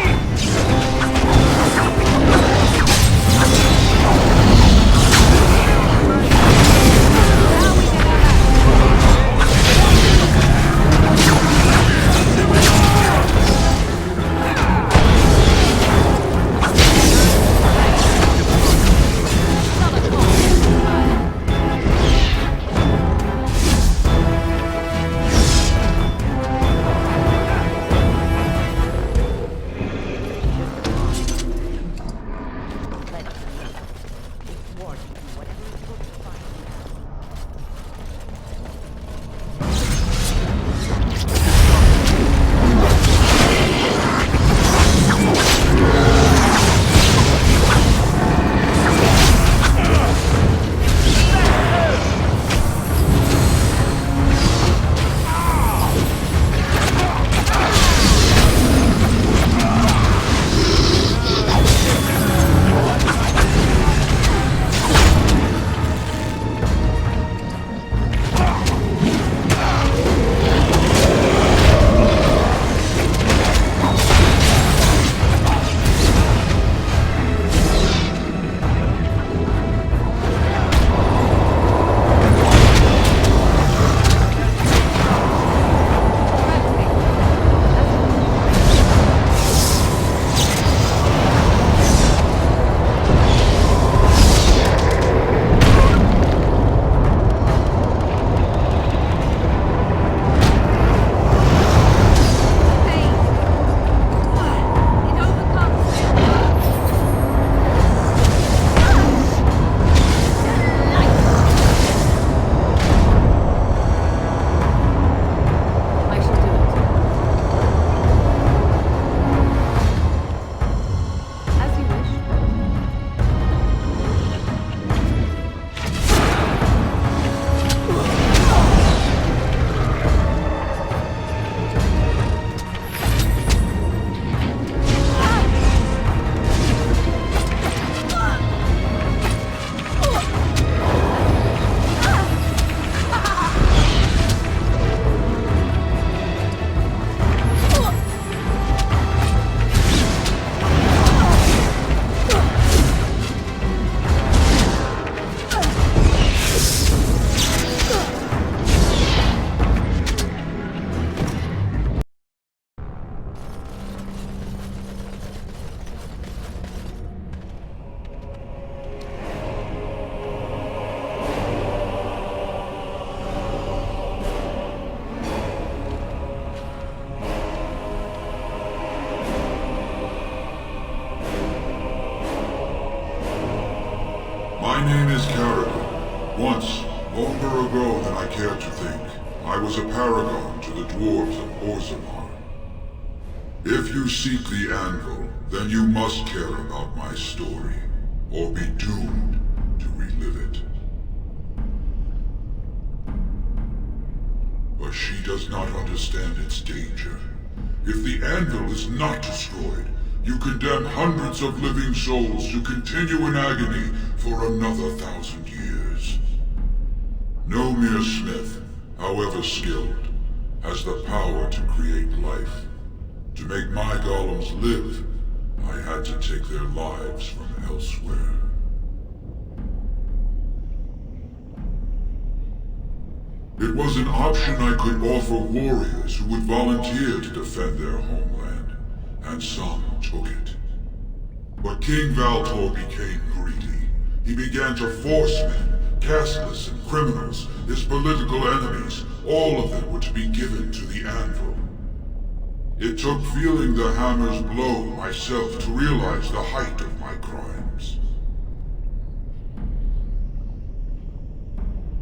My name is Caradon. Once, longer ago than I care to think, I was a paragon to the dwarves of Orzammar. If you seek the anvil, then you must care about my story, or be doomed to relive it. But she does not understand its danger. If the anvil is not destroyed, you condemn hundreds of living souls to continue in agony for another 1,000 years. No mere smith, however skilled, has the power to create life. To make my golems live, I had to take their lives from elsewhere. It was an option I could offer warriors who would volunteer to defend their homeland, and some took it. But King Valtor became greedy. He began to force men, casteless and criminals, his political enemies, all of them were to be given to the anvil. It took feeling the hammer's blow myself to realize the height of my crimes.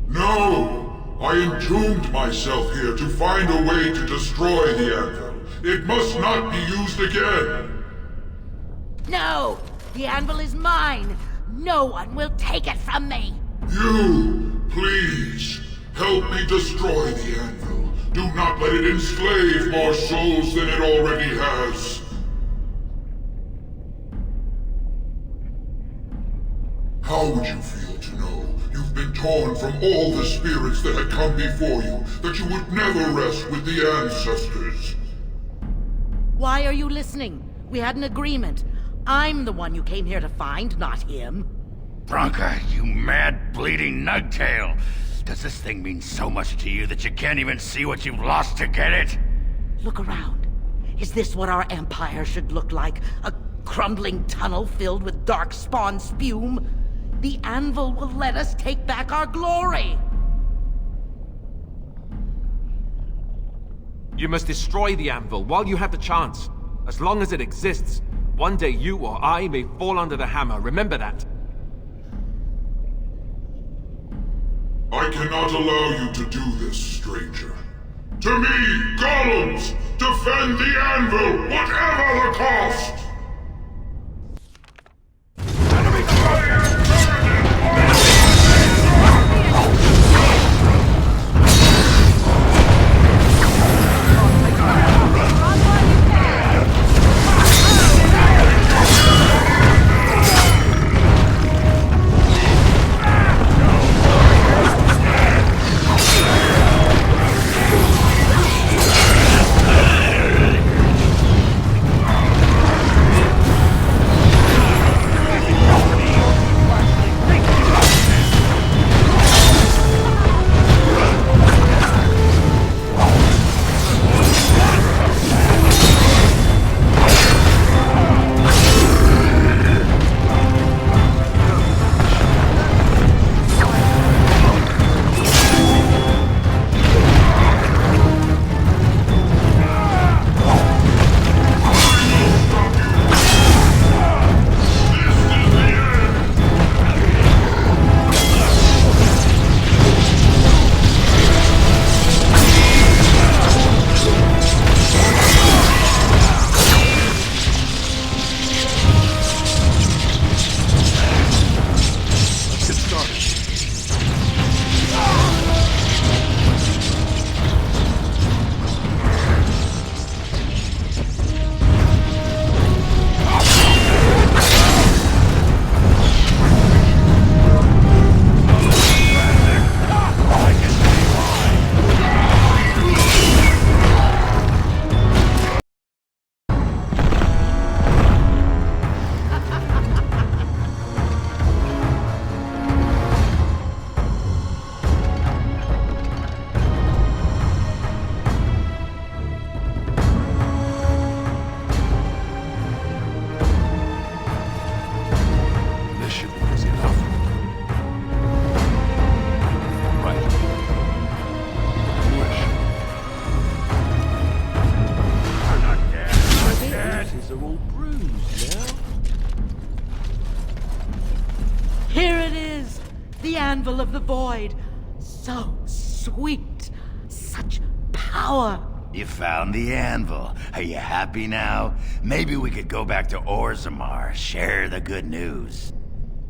No! I entombed myself here to find a way to destroy the anvil. It must not be used again!
No! The anvil is mine! No one will take it from me!
You, please, help me destroy the anvil. Do not let it enslave more souls than it already has. How would you feel to know you've been torn from all the spirits that had come before you, that you would never rest with the ancestors?
Why are you listening? We had an agreement. I'm the one you came here to find, not him.
Bronca, you mad, bleeding nugtail! Does this thing mean so much to you that you can't even see what you've lost to get it?
Look around. Is this what our empire should look like? A crumbling tunnel filled with dark spawn spume? The anvil will let us take back our glory!
You must destroy the anvil while you have the chance. As long as it exists, one day you or I may fall under the hammer. Remember that.
I cannot allow you to do this, stranger. To me, Golems! Defend the anvil, whatever the cost!
Anvil of the Void. So sweet. Such power.
You found the anvil. Are you happy now? Maybe we could go back to Orzammar, share the good news.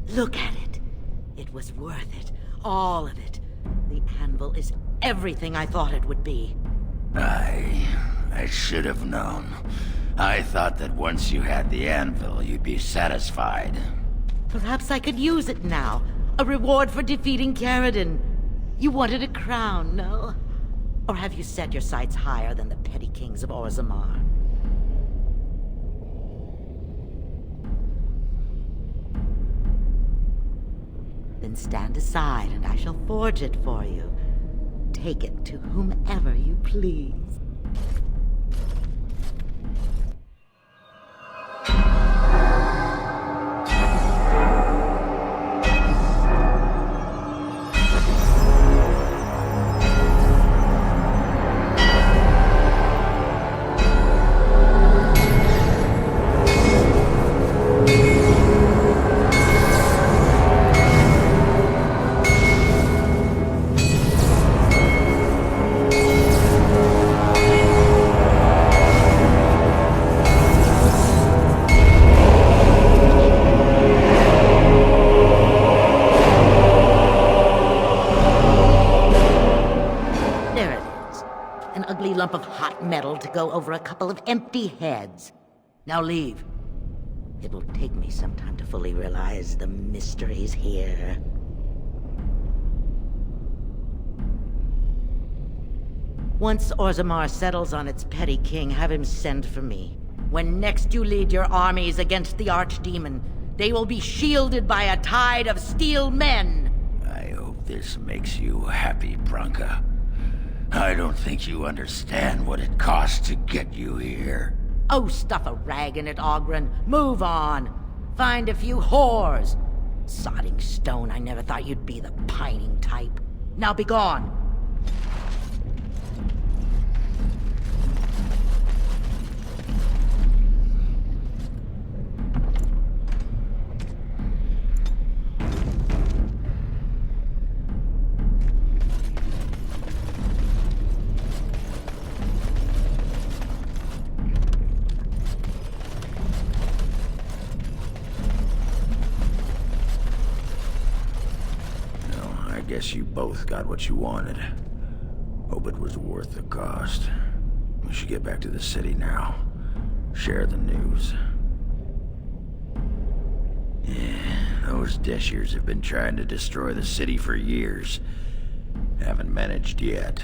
Look at it. It was worth it. All of it. The anvil is everything I thought it would be.
I should have known. I thought that once you had the anvil, you'd be satisfied.
Perhaps I could use it now. A reward for defeating Caradon. You wanted a crown, no? Or have you set your sights higher than the petty kings of Orzammar? Then stand aside and I shall forge it for you. Take it to whomever you please. Lump of hot metal to go over a couple of empty heads. Now leave. It will take me some time to fully realize the mysteries here. Once Orzammar settles on its petty king, have him send for me. When next you lead your armies against the archdemon, they will be shielded by a tide of steel men.
I hope this makes you happy, Branka. I don't think you understand what it costs to get you here.
Oh, stuff a rag in it, Oghren. Move on. Find a few whores. Sodding stone, I never thought you'd be the pining type. Now be gone.
Guess you both got what you wanted. Hope it was worth the cost. We should get back to the city now. Share the news. Yeah, those Deshirs have been trying to destroy the city for years. Haven't managed yet.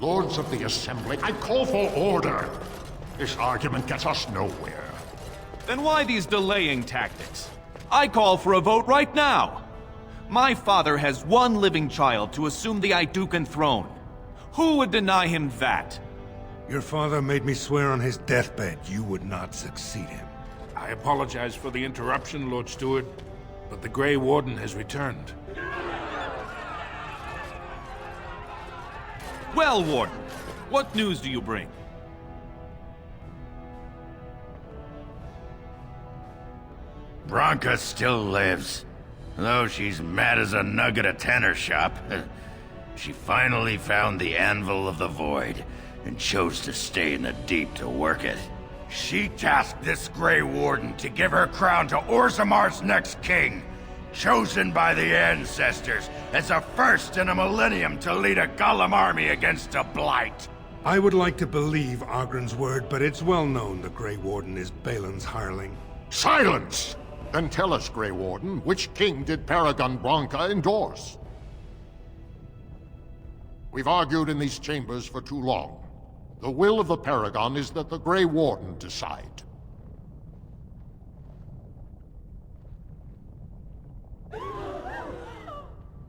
Lords of the Assembly, I call for order. This argument gets us nowhere.
Then why these delaying tactics? I call for a vote right now. My father has one living child to assume the Idukan throne. Who would deny him that?
Your father made me swear on his deathbed you would not succeed him.
I apologize for the interruption, Lord Steward, but the Grey Warden has returned.
Well, Warden, what news do you bring?
Branka still lives. Though she's mad as a nug at a tanner shop. She finally found the Anvil of the Void, and chose to stay in the Deep to work it. She tasked this Grey Warden to give her crown to Orzammar's next king, chosen by the ancestors as a first in a millennium to lead a Golem army against a blight.
I would like to believe Oghren's word, but it's well known the Grey Warden is Balin's hireling.
Silence! Then tell us, Grey Warden, which king did Paragon Branka endorse? We've argued in these chambers for too long. The will of the Paragon is that the Grey Warden decide.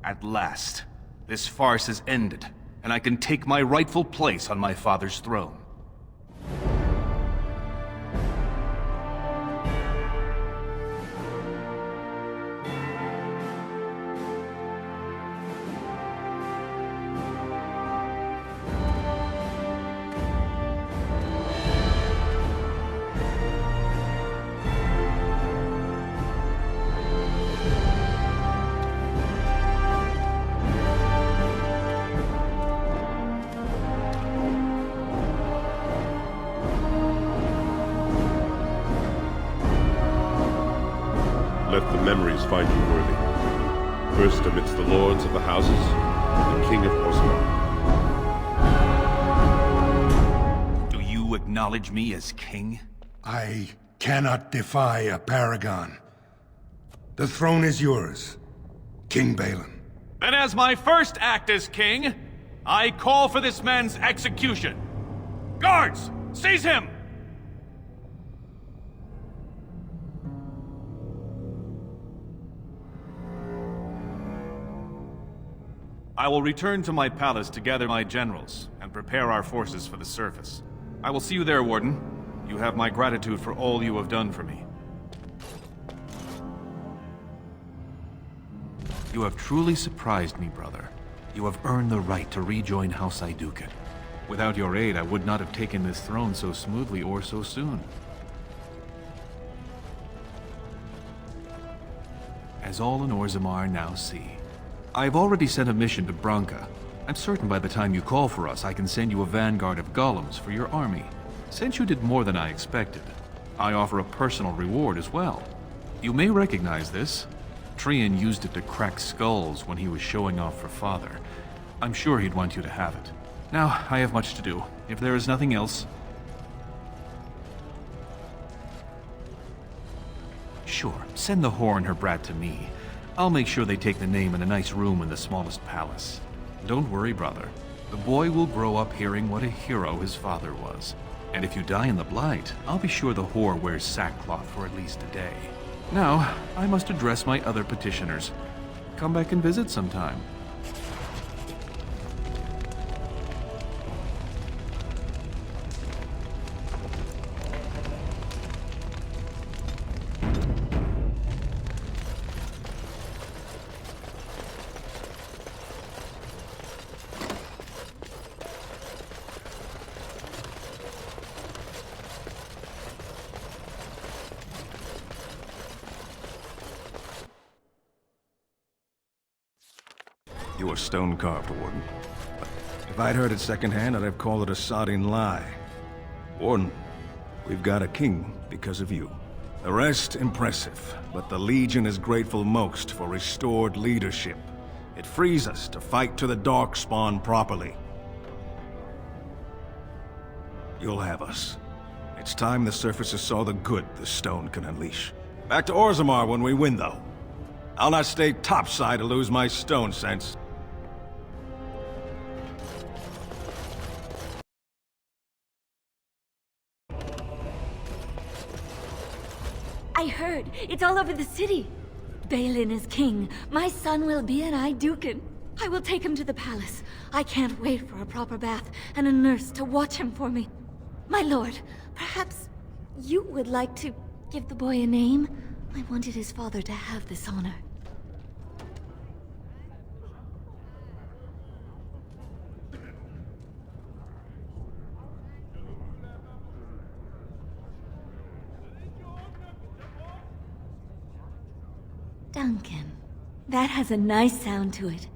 At last. This farce is ended, and I can take my rightful place on my father's throne.
Let the memories find you worthy. First amidst the lords of the houses, the King of Orzammar.
Do you acknowledge me as king?
I cannot defy a paragon. The throne is yours, King Balin.
Then as my first act as king, I call for this man's execution. Guards, seize him! I will return to my palace to gather my generals and prepare our forces for the surface. I will see you there, Warden. You have my gratitude for all you have done for me. You have truly surprised me, brother. You have earned the right to rejoin House Ayduken. Without your aid, I would not have taken this throne so smoothly or so soon. As all in Orzammar now see, I've already sent a mission to Branca. I'm certain by the time you call for us, I can send you a vanguard of Golems for your army. Since you did more than I expected, I offer a personal reward as well. You may recognize this. Trian used it to crack skulls when he was showing off for father. I'm sure he'd want you to have it. Now, I have much to do. If there is nothing else... Sure, send the whore and her brat to me. I'll make sure they take the name in a nice room in the smallest palace. Don't worry, brother. The boy will grow up hearing what a hero his father was. And if you die in the Blight, I'll be sure the whore wears sackcloth for at least a day. Now, I must address my other petitioners. Come back and visit sometime.
You were stone-carved, Warden. But if I'd heard it secondhand, I'd have called it a sodding lie. Warden, we've got a king because of you. The rest, impressive, but the Legion is grateful most for restored leadership. It frees us to fight to the Darkspawn properly. You'll have us. It's time the surfaces saw the good the stone can unleash. Back to Orzammar when we win, though. I'll not stay topside to lose my stone sense.
I heard. It's all over the city. Balin is king. My son will be an Ayduken. I will take him to the palace. I can't wait for a proper bath and a nurse to watch him for me. My lord, perhaps you would like to give the boy a name? I wanted his father to have this honor. Duncan. That has a nice sound to it.